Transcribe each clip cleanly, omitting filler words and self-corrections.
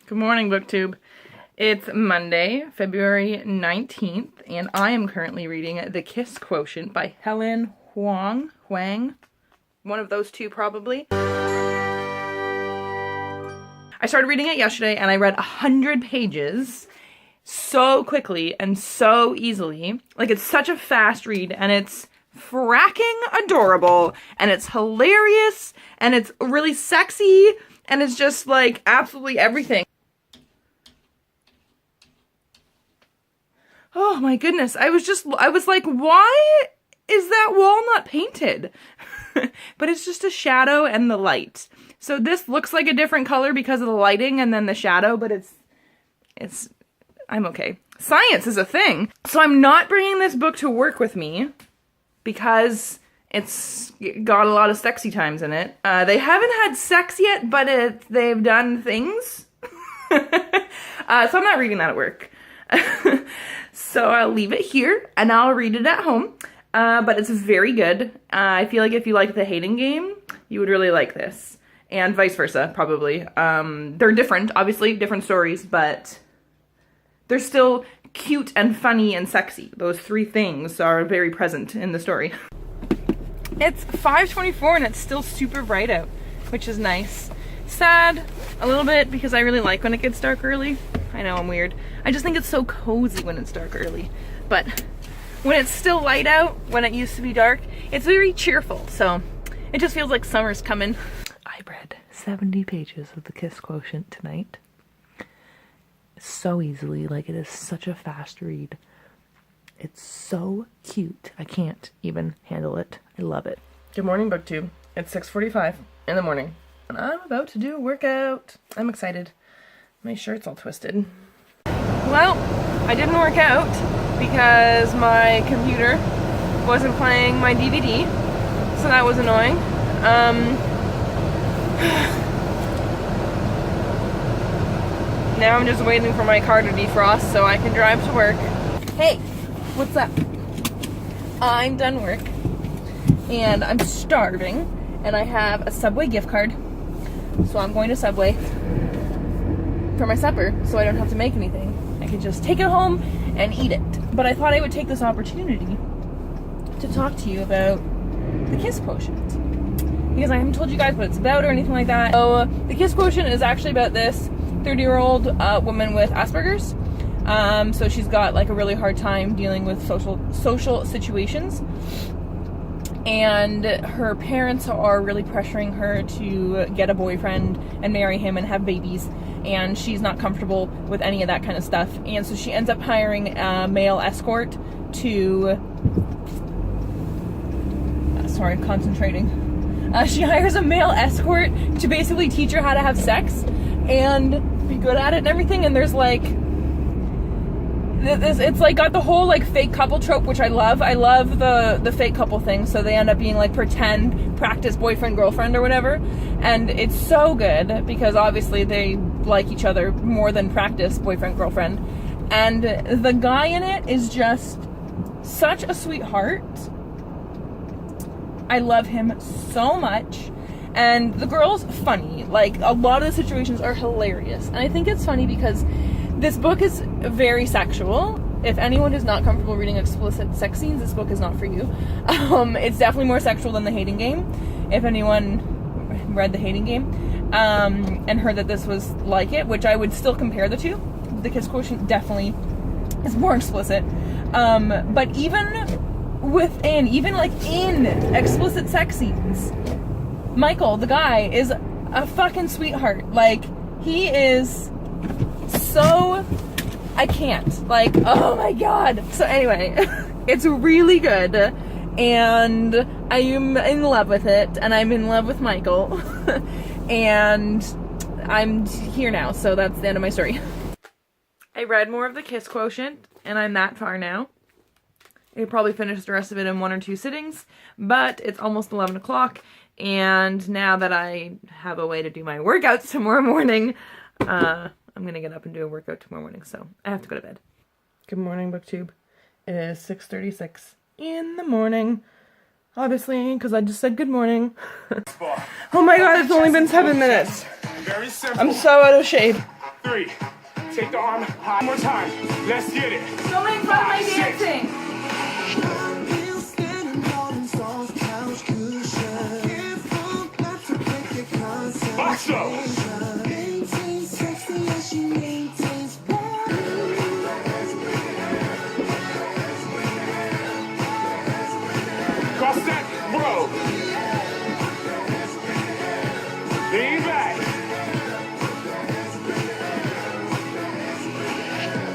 Good morning, BookTube. It's Monday, February 19th, and I am currently reading The Kiss Quotient by Helen Huang. One of those two, probably. I started reading it yesterday, and I read 100 pages so quickly and so easily. Like, it's such a fast read, and it's fracking adorable, and it's hilarious, and it's really sexy, and it's just, like, absolutely everything. Oh my goodness, I was like, why is that wall not painted? But it's just a shadow and the light. So this looks like a different color because of the lighting and then the shadow, but I'm okay. Science is a thing. So I'm not bringing this book to work with me because it's got a lot of sexy times in it. They haven't had sex yet, but they've done things. So I'm not reading that at work. So I'll leave it here and I'll read it at home. But it's very good. I feel like if you like The Hating Game, you would really like this. And vice versa, probably. They're different, obviously, different stories, but they're still cute and funny and sexy. Those three things are very present in the story. It's 5:24 and it's still super bright out, which is nice. Sad a little bit because I really like when it gets dark early. I know, I'm weird. I just think it's so cozy when it's dark early. But when it's still light out, when it used to be dark, it's very cheerful. So it just feels like summer's coming. I read 70 pages of The Kiss Quotient tonight. So easily, like it is such a fast read. It's so cute. I can't even handle it. I love it. Good morning, BookTube. It's 6:45 in the morning. And I'm about to do a workout. I'm excited. My shirt's all twisted. Well, I didn't work out because my computer wasn't playing my DVD, so that was annoying. Now I'm just waiting for my car to defrost so I can drive to work. Hey, what's up? I'm done work and I'm starving and I have a Subway gift card, so I'm going to Subway for my supper so I don't have to make anything. I can just take it home and eat it. But I thought I would take this opportunity to talk to you about The Kiss Quotient, because I haven't told you guys what it's about or anything like that. So The Kiss Quotient is actually about this 30-year-old woman with Asperger's. So she's got like a really hard time dealing with social situations. And her parents are really pressuring her to get a boyfriend and marry him and have babies. And she's not comfortable with any of that kind of stuff. And so she ends up hiring a male escort to... sorry, concentrating. She hires a male escort to basically teach her how to have sex and be good at it and everything. And there's like... it's like got the whole like fake couple trope, which I love. I love the fake couple thing. So they end up being like pretend practice boyfriend girlfriend or whatever, and it's so good because obviously they like each other more than practice boyfriend girlfriend. And the guy in it is just such a sweetheart. I love him so much. And the girl's funny. Like, a lot of the situations are hilarious. And I think it's funny because this book is very sexual. If anyone is not comfortable reading explicit sex scenes, this book is not for you. It's definitely more sexual than The Hating Game. If anyone read The Hating Game and heard that this was like it, which I would still compare the two, The Kiss Quotient definitely is more explicit. But even in explicit sex scenes, Michael, the guy, is a fucking sweetheart. Like, he is so... I can't. Like, oh my god. So anyway, it's really good. And I am in love with it. And I'm in love with Michael. And I'm here now. So that's the end of my story. I read more of The Kiss Quotient. And I'm that far now. I could probably finish the rest of it in 1 or 2 sittings. But it's almost 11 o'clock. And now that I have a way to do my workouts tomorrow morning, I'm going to get up and do a workout tomorrow morning, so I have to go to bed. Good morning, BookTube. It is 6:36 in the morning. Obviously, because I just said good morning. Oh my god, it's only been 7 minutes. I'm so out of shape. 3. Take the arm high. One more time. Let's get it. Don't make fun of my dancing. Awesome. Cross that road. Lean back.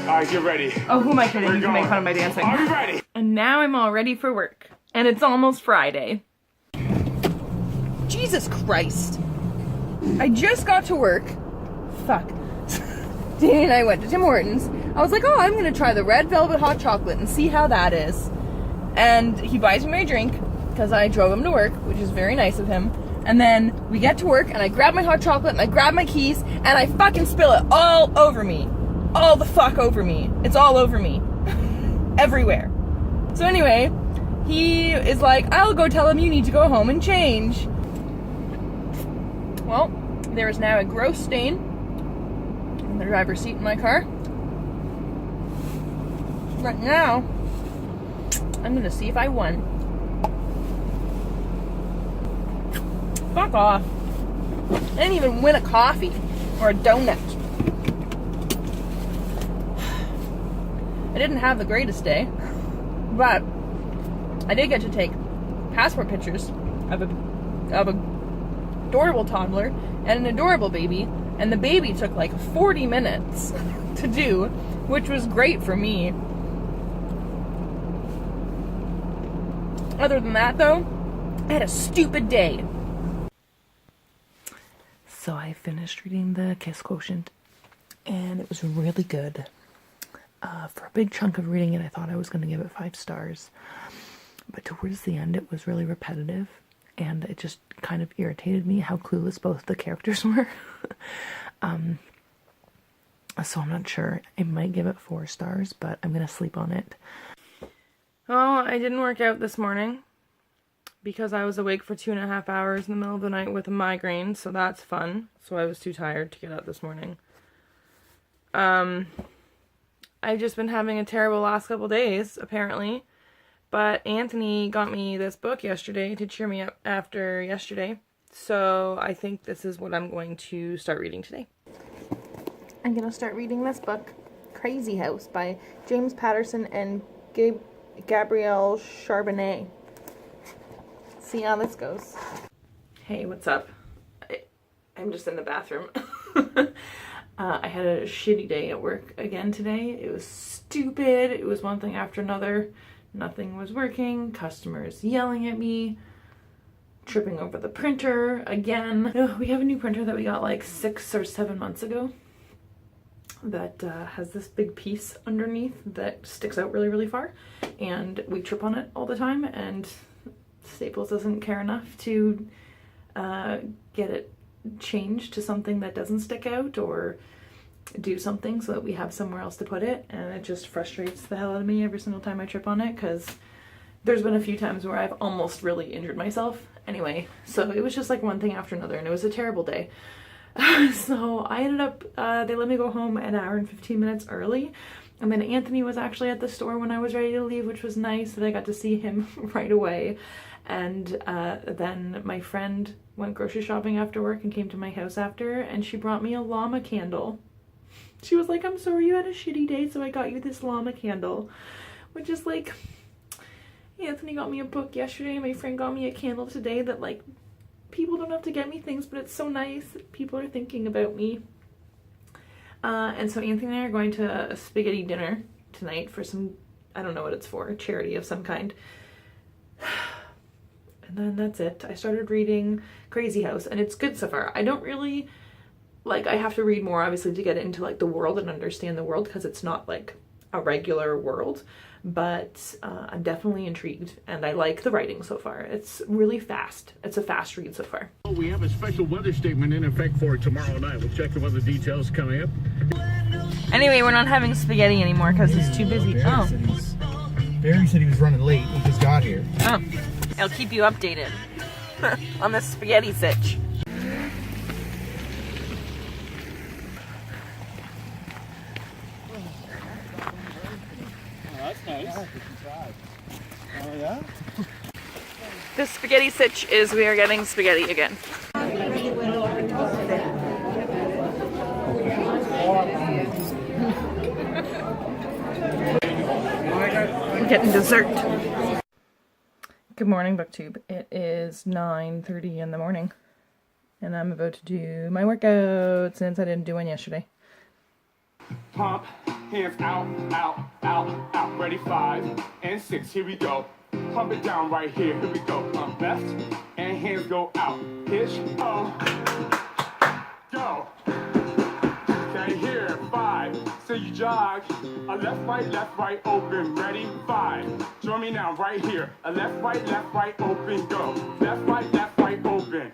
All right, get ready. Oh, who am I kidding? We're You can make going. fun of my dancing. Are you ready? And now I'm all ready for work. And it's almost Friday. Jesus Christ. I just got to work. Fuck. Danny and I went to Tim Hortons. I was like, oh, I'm gonna try the red velvet hot chocolate and see how that is. And he buys me my drink because I drove him to work, which is very nice of him. And then we get to work and I grab my hot chocolate and I grab my keys and I fucking spill it all over me. All the fuck over me. It's all over me. Everywhere. So anyway, he is like, I'll go tell him you need to go home and change. Well, there is now a gross stain on the driver's seat in my car. Right now, I'm gonna see if I won. Fuck off. I didn't even win a coffee or a donut. I didn't have the greatest day, but I did get to take passport pictures of a adorable toddler and an adorable baby, and the baby took like 40 minutes to do, which was great for me. Other than that though, I had a stupid day. So I finished reading the Kiss Quotient and it was really good. For a big chunk of reading it, I thought I was going to give it 5 stars, but towards the end it was really repetitive and it just kind of irritated me how clueless both the characters were. So I'm not sure. I might give it 4 stars, but I'm going to sleep on it. Well, I didn't work out this morning because I was awake for 2.5 hours in the middle of the night with a migraine, so that's fun. So I was too tired to get up this morning. I've just been having a terrible last couple days, apparently. But Anthony got me this book yesterday to cheer me up after yesterday. So I think this is what I'm going to start reading today. I'm going to start reading this book, Crazy House, by James Patterson and Gabrielle Charbonnet. See how this goes. Hey, what's up? I'm just in the bathroom. I had a shitty day at work again today. It was stupid. It was one thing after another. Nothing was working. Customers yelling at me. Tripping over the printer again. We have a new printer that we got like 6 or 7 months ago that has this big piece underneath that sticks out really, really far. And we trip on it all the time, and Staples doesn't care enough to get it changed to something that doesn't stick out or do something so that we have somewhere else to put it, and it just frustrates the hell out of me every single time I trip on it, because there's been a few times where I've almost really injured myself. Anyway, so it was just like one thing after another, and it was a terrible day. So I ended up, they let me go home an hour and 15 minutes early, and then Anthony was actually at the store when I was ready to leave, which was nice that I got to see him right away. And then my friend went grocery shopping after work and came to my house after, and she brought me a llama candle. She was like, I'm sorry you had a shitty day, so I got you this llama candle. Which is like, Anthony got me a book yesterday, and my friend got me a candle today that, like, people don't have to get me things, but it's so nice that people are thinking about me. And so Anthony and I are going to a spaghetti dinner tonight for some, I don't know what it's for, charity of some kind. And then that's it. I started reading Crazy House, and it's good so far. I don't really, like, I have to read more, obviously, to get into, like, the world and understand the world, because it's not, like, a regular world. But I'm definitely intrigued, and I like the writing so far. It's really fast. It's a fast read so far. We have a special weather statement in effect for tomorrow night. We'll check the weather details coming up. Anyway, we're not having spaghetti anymore because it's too busy. Barry said he was running late. He just got here. Oh. I'll keep you updated on this spaghetti sitch. nice. Oh yeah? The spaghetti sitch is we are getting spaghetti again. We're getting dessert. Good morning, BookTube. It is 9:30 in the morning, and I'm about to do my workout since I didn't do one yesterday. Pump, hands out, out, out, out. Ready, 5 and 6. Here we go. Pump it down right here. Here we go. Pump left and hands go out. Hitch, go. Go. Okay, here, 5. So you jog. A left, right, open. Ready, 5. Join me now, right here. A left, right, open. Go. Left, right, open.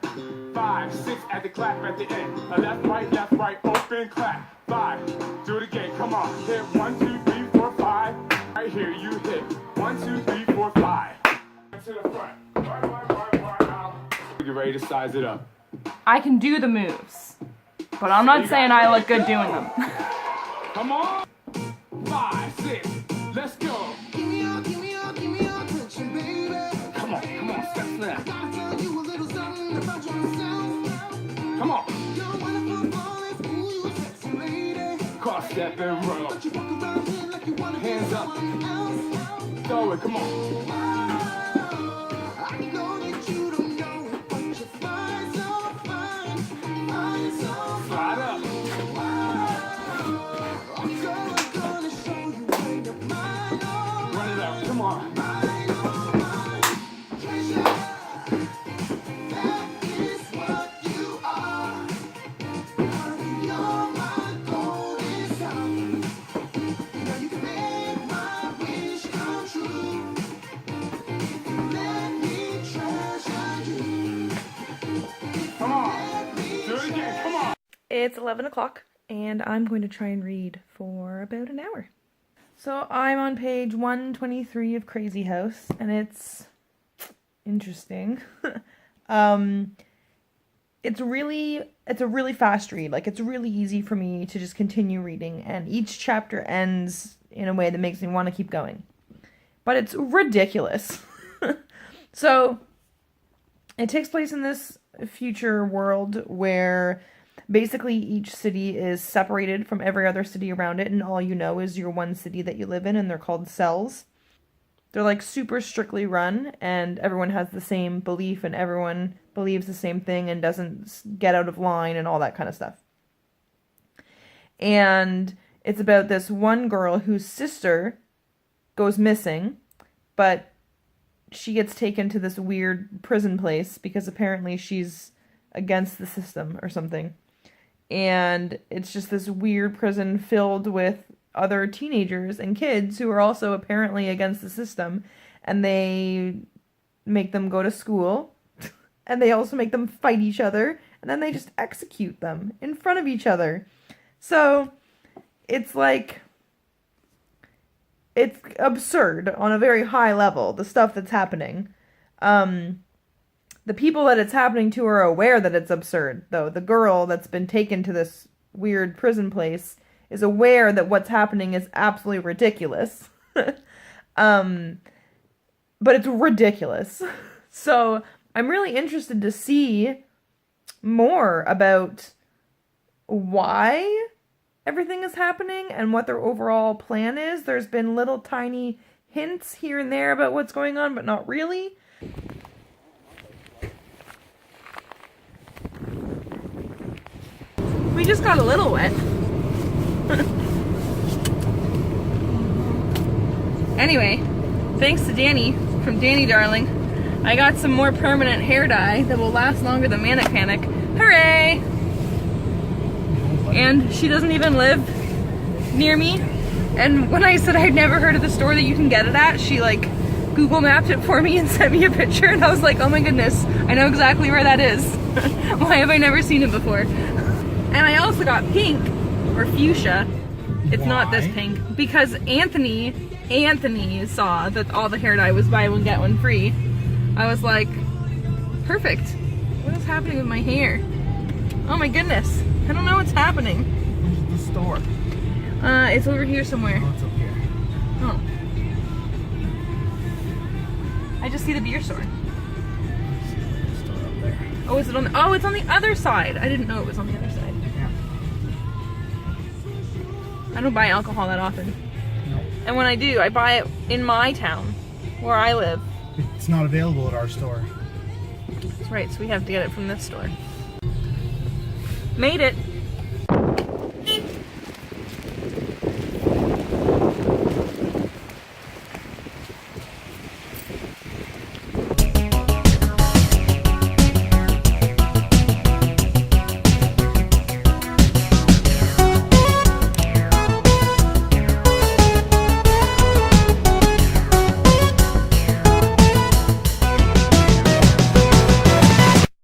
5, 6 at the clap at the end. A left, right, open, clap. 5. Do it again. Come on. Hit 1, 2, 3, 4, 5. Right here, you hit 1, 2, 3, 4, 5. To the front. Right, out. Get ready to size it up. I can do the moves, but I'm not saying I look good doing them. Come on. 5, 6. Let's go. Give me your attention, baby. Come on. Step snap. Gotta tell you a little something about yourself. Come on. You're a wonderful boy, ooh, you a sexy lady. Cross step and roll. But you walk around here like you wanna be Hands up. someone else. Throw it. Come on. I know that you don't know it, but you're fine, so fine, fine, so fine. Slide up. I'm gonna show you where you're mine, oh, Run it up. Come on. mine, oh, mine. Treasure, that is what you are. Honey, you're my golden sun. Now you can make my wish come true. If you let me treasure you. Come on. Do it again. Come on. It's 11 o'clock, and I'm going to try and read for about an hour. So I'm on page 123 of Crazy House, and it's interesting. It's a really fast read. Like, it's really easy for me to just continue reading, and each chapter ends in a way that makes me want to keep going. But it's ridiculous. So it takes place in this future world where basically each city is separated from every other city around it, and all you know is your one city that you live in, and they're called cells. They're like super strictly run, and everyone has the same belief, and everyone believes the same thing and doesn't get out of line and all that kind of stuff. And it's about this one girl whose sister goes missing, but she gets taken to this weird prison place because apparently she's against the system or something. And it's just this weird prison filled with other teenagers and kids who are also apparently against the system. And they make them go to school. And they also make them fight each other. And then they just execute them in front of each other. So it's like, it's absurd on a very high level, the stuff that's happening. The people that it's happening to are aware that it's absurd, though. The girl that's been taken to this weird prison place is aware that what's happening is absolutely ridiculous. But it's ridiculous. So I'm really interested to see more about why everything is happening and what their overall plan is. There's been little tiny hints here and there about what's going on, but not really. We just got a little wet. Anyway, thanks to Danny from Danny Darling, I got some more permanent hair dye that will last longer than Manic Panic. Hooray! And she doesn't even live near me. And when I said I'd never heard of the store that you can get it at, she like Google mapped it for me and sent me a picture, and I was like, oh my goodness, I know exactly where that is. Why have I never seen it before? And I also got pink, or fuchsia. It's not this pink, because Anthony saw that all the hair dye was buy one get one free. I was like, perfect. What is happening with my hair? Oh my goodness. I don't know what's happening. Where's the store? It's over here somewhere. Oh, it's up here. Oh. to see the beer store. Still up there. Oh, is it on the, oh, it's on the other side. I didn't know it was on the other side. Yeah. I don't buy alcohol that often. No. And when I do, I buy it in my town, where I live. It's not available at our store. That's right, so we have to get it from this store. Made it.